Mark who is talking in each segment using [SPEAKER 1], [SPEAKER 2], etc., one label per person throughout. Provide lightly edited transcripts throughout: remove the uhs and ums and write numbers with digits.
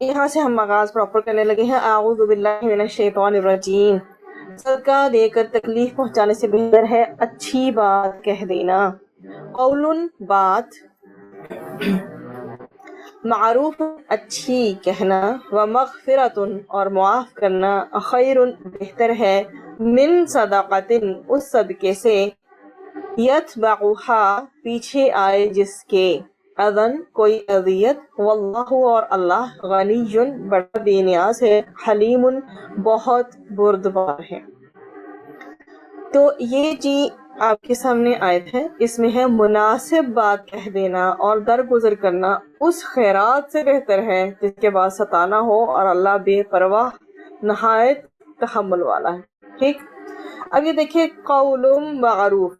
[SPEAKER 1] यहाँ से हम आगाज प्रॉपर करने लगे हैं। आऊज़ु बिल्लाहि मिनश शैतानिर रजीम। सदका देकर तकलीफ पहुंचाने से बेहतर है अच्छी बात कह देना। कौलुन बात, मारूफ अच्छी कहना, व मग़फ़िरतुन और मुआफ़ करना, खैरुन बेहतर है, मिन सदक़तिन उस सदके से, यतबउहा पीछे आए जिसके, अदन कोई अज़ियत, वल्लाहु और अल्लाह गनियुन बड़ा बेनियाज है, हलीमुन बहुत बुर्दबार है। तो ये जी आपके सामने आयत है, इसमें है मुनासिब बात कह देना और दरगुजर करना उस खैरात से बेहतर है जिसके बाद सताना हो, और अल्लाह बेपरवाह नहायत तहम्मुल वाला है। ठीक, अब ये देखिए, कौलुम मारूफ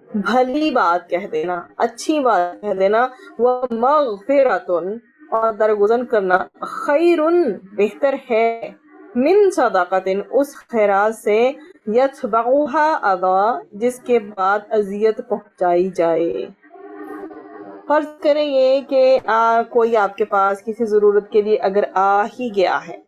[SPEAKER 1] भली बात कह देना, अच्छी बात कह देना, व मग़फ़िरतुन और दरगुजर करना, खैरुन बेहतर है, मिन सदाकतिन उस खैरात से, यतबउहा अदा जिसके बाद अजियत पहुंचाई जाए। फर्ज करें ये कि कोई आपके पास किसी जरूरत के लिए अगर आ ही गया है,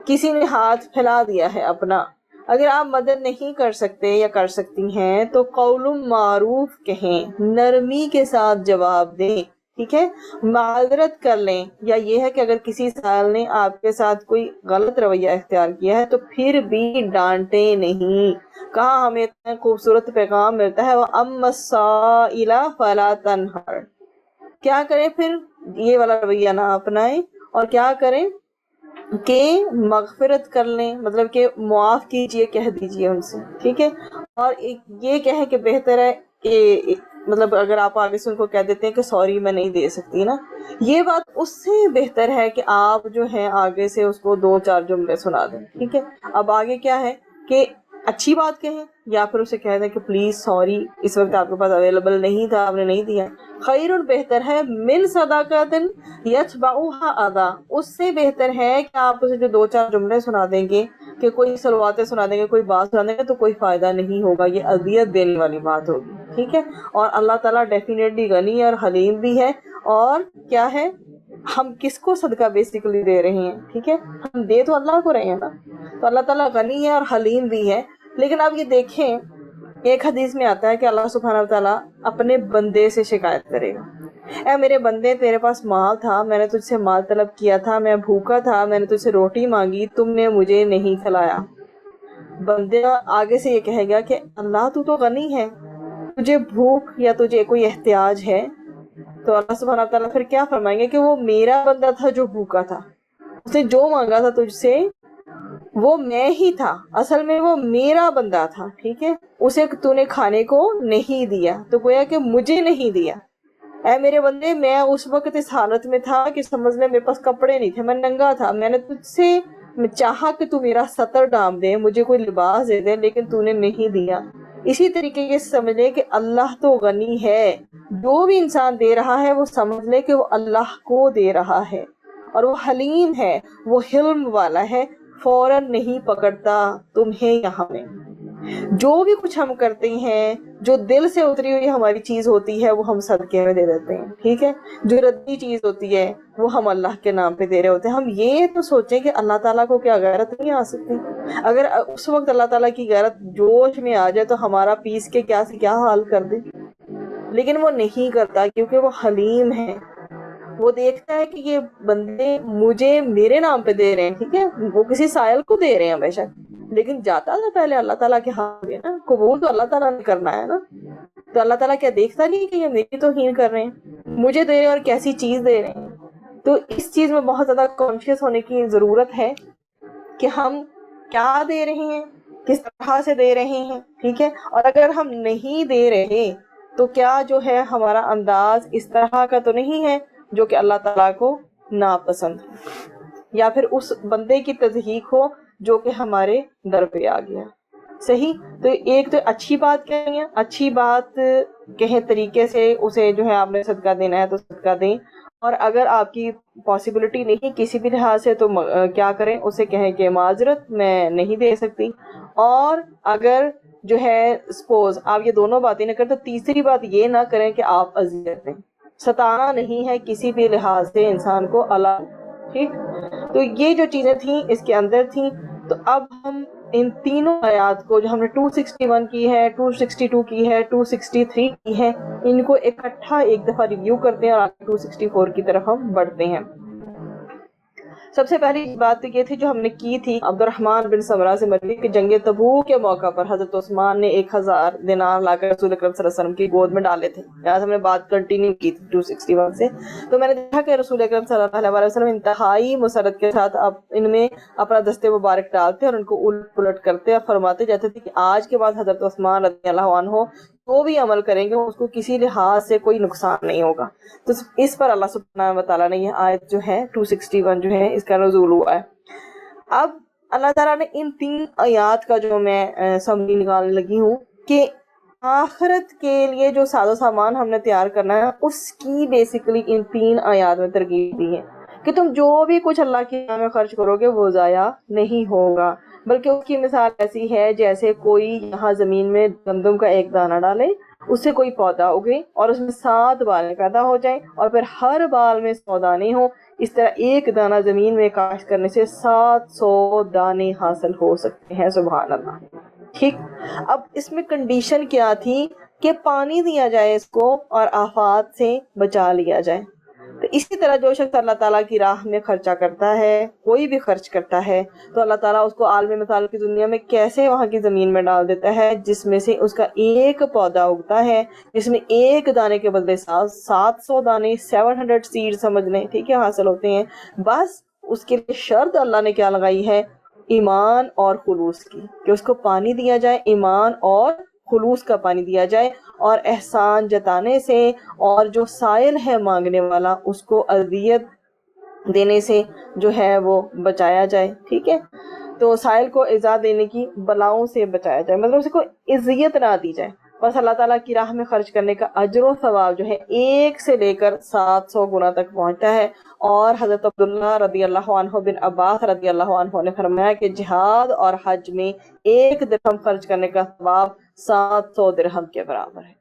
[SPEAKER 1] किसी ने हाथ फैला दिया है अपना, अगर आप मदद नहीं कर सकते या कर सकती हैं तो कौलुम मारूफ कहें, नरमी के साथ जवाब दें। ठीक है, माजरत कर लें, या ये है कि अगर किसी साल ने आपके साथ कोई गलत रवैया इख्तियार किया है तो फिर भी डांटे नहीं। कहा हमें इतना खूबसूरत पैगाम मिलता है, वह अम्मस्साइला फला तनहर, क्या करें फिर, ये वाला रवैया ना अपनाएं, और क्या करें कि मगफिरत कर लें, मतलब कि मुआफ कीजिए, कह दीजिए उनसे। ठीक है, और ये कहे कि बेहतर है कि मतलब अगर आप आगे से उनको कह देते हैं कि सॉरी मैं नहीं दे सकती ना, ये बात उससे बेहतर है कि आप जो है आगे से उसको 2-4 जुमले सुना दें। ठीक है, अब आगे क्या है कि अच्छी बात कहें, या फिर उसे कह दें कि प्लीज सॉरी इस वक्त आपके पास अवेलेबल नहीं था, आपने नहीं दिया। खैरुन बेहतर है, मिन सदाकतिन यतबउहा अदा उससे बेहतर है कि आप उसे जो 2-4 जुमले सुना देंगे, कि कोई सलवातें सुना देंगे, कोई बात सुना देंगे, तो कोई फायदा नहीं होगा, ये अजियत देने वाली बात होगी। ठीक है, और अल्लाह ताला डेफिनेटली गनी और हलीम भी है। और क्या है, हम किसको सदका बेसिकली दे रहे हैं? ठीक है, हम दे तो अल्लाह को रहे हैं ना, तो अल्लाह ताला गनी है और हलीम भी है। लेकिन आप ये देखें, एक हदीस में आता है कि अल्लाह सुब्हानहू व तआला अपने बंदे से शिकायत करेगा, ऐ मेरे बंदे तेरे पास माल था, मैंने तुझसे माल तलब किया था, मैं भूखा था, मैंने तुझसे रोटी मांगी, तुमने मुझे नहीं खिलाया। बंदे आगे से ये कहेगा कि अल्लाह तू तो गनी है, तुझे भूख या तुझे कोई एहतियाज है? तो अल्लाह सुब्हानहू व तआला फिर क्या फरमाएंगे कि वो मेरा बंदा था जो भूखा था, उसने जो मांगा था तुझसे वो मैं ही था, असल में वो मेरा बंदा था। ठीक है, उसे तूने खाने को नहीं दिया, तो गोया कि मुझे नहीं दिया। ऐ मेरे बंदे, मैं उस वक्त इस हालत में था कि समझ ले मेरे पास कपड़े नहीं थे, मैं नंगा था, मैंने तुझसे चाहा कि तू मेरा सतर डाम दे, मुझे कोई लिबास दे दे, लेकिन तूने नहीं दिया। इसी तरीके के समझ ले कि अल्लाह तो गनी है, जो भी इंसान दे रहा है वो समझ ले कि वो अल्लाह को दे रहा है, और वो हलीम है, वो हिल्म वाला है, फौरन नहीं पकड़ता तुम्हें। यहाँ में जो भी कुछ हम करते हैं, जो दिल से उतरी हुई हमारी चीज होती है, वो हम सदके में दे देते हैं। ठीक है, जो रद्दी चीज होती है वो हम अल्लाह के नाम पे दे रहे होते हैं। हम ये तो सोचें कि अल्लाह ताला को क्या गैरत नहीं आ सकती? अगर उस वक्त अल्लाह ताला की गैरत जोश में आ जाए तो हमारा पीस के क्या से क्या हाल कर दे, लेकिन वो नहीं करता क्योंकि वो हलीम है। वो देखता है कि ये बंदे मुझे मेरे नाम पे दे रहे हैं। ठीक है, वो किसी साइल को दे रहे हैं बेशक, लेकिन जाता था पहले अल्लाह ताला के हाथ में ना, कबूल तो अल्लाह ताला ने करना है ना। तो अल्लाह ताला क्या देखता नहीं कि ये मेरी तौहीन कर रहे हैं, मुझे दे रहे हैं और कैसी चीज दे रहे हैं? तो इस चीज में बहुत ज्यादा कॉन्शियस होने की जरूरत है कि हम क्या दे रहे हैं, किस तरह से दे रहे हैं। ठीक है, और अगर हम नहीं दे रहे तो क्या जो है हमारा अंदाज इस तरह का तो नहीं है जो कि अल्लाह ताला को नापसंद हो, या फिर उस बंदे की तज़हीक हो जो कि हमारे दर पे आ गया। सही, तो एक तो अच्छी बात कहें, अच्छी बात कहे तरीके से उसे जो है आपने सदका देना है तो सदका दें, और अगर आपकी पॉसिबिलिटी नहीं किसी भी लिहाज से तो क्या करें, उसे कहें कि माजरत मैं नहीं दे सकती। और अगर जो है सपोज आप ये दोनों बातें ना करें तो तीसरी बात ये ना करें कि आप अजियत दें। सताना नहीं है किसी भी लिहाज से इंसान को अलग। ठीक, تو یہ جو چیزیں تھیں اس کے اندر تھیں. تو اب ہم ان تینوں آیات کو جو ہم نے 261 کی ہے، 262 کی ہے، 263 کی ہے، ان کو اکٹھا ایک دفعہ ریویو کرتے ہیں اور آگے 264 کی طرف ہم بڑھتے ہیں. سب سے پہلی بات تو یہ تھی جو ہم نے کی تھی عبد الرحمن بن سمرہ سے مروی کہ جنگ تبوک کے موقع پر حضرت عثمان نے 1000 دینار لا کر رسول اکرم صلی اللہ علیہ وسلم کی گود میں ڈالے تھے. آج ہم نے بات کنٹینیو کی تھی 261 سے. تو میں نے دیکھا کہ رسول اکرم صلی اللہ علیہ وسلم انتہائی مسرت کے ساتھ ان میں اپنا دستے مبارک ڈالتے اور ان کو الٹ پلٹ کرتے اور فرماتے جاتے تھے کہ آج کے بعد حضرت عثمان رضی اللہ عنہ جو بھی عمل کریں گے اس کو کسی لحاظ سے کوئی نقصان نہیں ہوگا. تو اس پر اللہ سبحانہ وتعالیٰ نے یہ آیت جو ہے 261 جو ہے اس کا نزول ہوا ہے. اب اللہ تعالیٰ نے ان 3 آیات کا جو میں سمری نکالنے لگی ہوں کہ آخرت کے لیے جو ساز و سامان ہم نے تیار کرنا ہے اس کی بیسیکلی ان 3 آیات میں ترغیب دی ہے کہ تم جو بھی کچھ اللہ کی راہ میں خرچ کرو گے وہ ضائع نہیں ہوگا، بلکہ اس کی مثال ایسی ہے جیسے کوئی یہاں زمین میں گندم کا ایک دانہ ڈالے، اس سے کوئی پودا اگے اور اس میں 7 بالیں پیدا ہو جائیں اور پھر ہر بال میں 100 دانے ہوں. اس طرح ایک دانہ زمین میں کاشت کرنے سے 700 دانے حاصل ہو سکتے ہیں. سبحان اللہ. ٹھیک. اب اس میں کنڈیشن کیا تھی کہ پانی دیا جائے اس کو اور آفات سے بچا لیا جائے. تو اسی طرح جو شخص اللہ تعالیٰ کی راہ میں خرچہ کرتا ہے، کوئی بھی خرچ کرتا ہے، تو اللہ تعالیٰ اس کو عالم مثال کی دنیا میں کیسے وہاں کی زمین میں ڈال دیتا ہے جس میں سے اس کا ایک پودا اگتا ہے، جس میں ایک دانے کے بدلے 700 دانے 700 سیڈ سمجھ لیں، ٹھیک ہے، حاصل ہوتے ہیں. بس اس کے لیے شرط اللہ نے کیا لگائی ہے؟ ایمان اور خلوص کی، کہ اس کو پانی دیا جائے، ایمان اور خلوص کا پانی دیا جائے اور احسان جتانے سے اور جو سائل ہے مانگنے والا اس کو اذیت دینے سے جو ہے وہ بچایا جائے. ٹھیک ہے. تو سائل کو ایذا دینے کی بلاؤں سے بچایا جائے، مطلب اس کو اذیت نہ دی جائے. بس اللہ تعالیٰ کی راہ میں خرچ کرنے کا اجر و ثواب جو ہے 1 سے لے کر 700 گنا تک پہنچتا ہے. اور حضرت عبداللہ رضی اللہ عنہ بن عباس رضی اللہ عنہ نے فرمایا کہ جہاد اور حج میں 1 درہم خرچ کرنے کا ثواب 700 درہم کے برابر ہے.